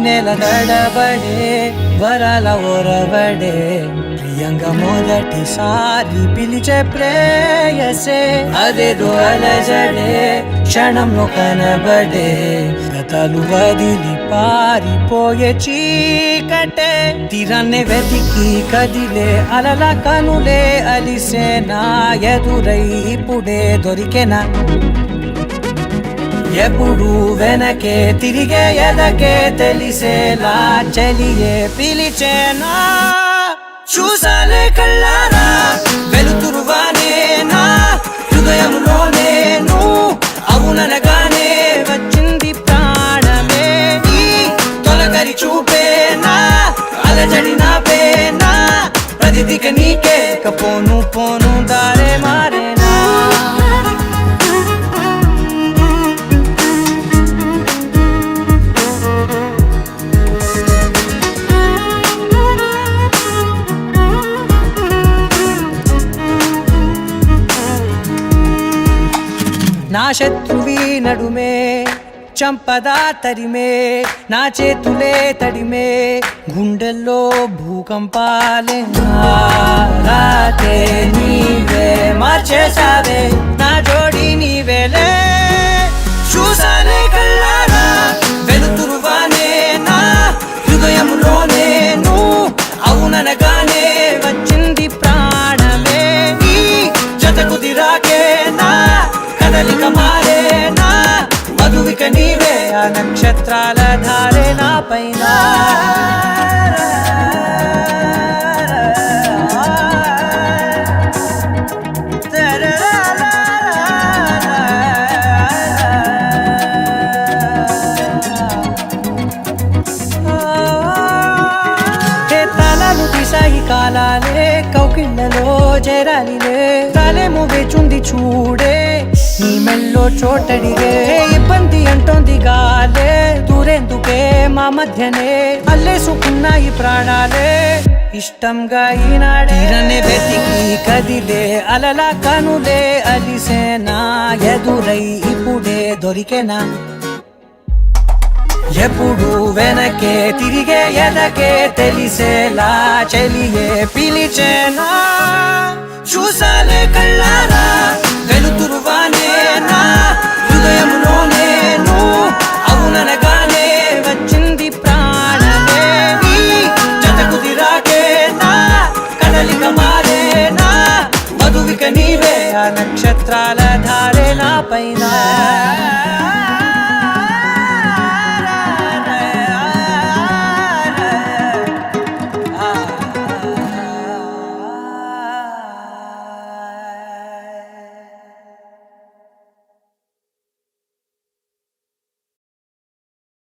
నెల తడబడే వరాల ఒరబడే ప్రియంగా మొదటిసారి పిలిచే ప్రేయసే అదేదో అలజడే క్షణంలో కనబడే గతాలు వదిలి పారిపోయే చీకటే తీరాన్నే వెతికి కదిలే అలల కనులే అలిసే నా ఎదురై ఇప్పుడే దొరికెనా ఎప్పుడు వెనకే తిరిగే ఎదకే తెలిసేలా చలియే పిలిచేనా చూసాలే కళ్ళారా వెలుతురువానే నా హృదయంలో నేను అవుననగానే వచ్చింది ప్రాణమే ఈ తొలకరి చూపేనా అలజడి నా పేనా ప్రతిదిక నీకే పోను పోను దారే మారేనా నా శత్రువి నడుమే చంపదా తరిమే నా చేతులే తడిమే గుండెల్లో భూకంపాలే రాతే నీవే మార్చేసావే నా జోడి నీవేలే చూసాలే కళ్ళారా వెలుతురువానే నా హృదయంలో నేను అవుననగానే వచ్చింది ప్రాణమే ఈ జతకు దిరాకే నా కదలిక మారేనా మధువిక నీవే ఆ నక్షత్రాల ధారే నా పైన తలలు తీసాయి కాలాలే కౌకిళ్ళలో చేరాలిలే కాలేమో వేచుంది చూడే నీ మెల్లో చోటడిగే ఇబ్బంది అంటోంది గాలే దూరేందుకే మా మధ్యనే అల్లేసుకున్నాయి ప్రాణాలే ఇష్టంగా ఈనాడే వెతికి కదిలే అలల కనులే అలిసేనా ఎదురై ఇప్పుడే దొరికెనా ఎప్పుడు వెనకే తిరిగే ఎదకే తెలిసేలా చలియే పిలిచేనా చూసాలే కళ్ళారా వెలుతురువానే నా హృదయంలో నేను అవుననగానే వచ్చింది ప్రాణమే ఈ జతకు దిరాకే నా కదలిక మారేనా మధువిక నీవే ఆ నక్షత్రాల ధారే నా పైన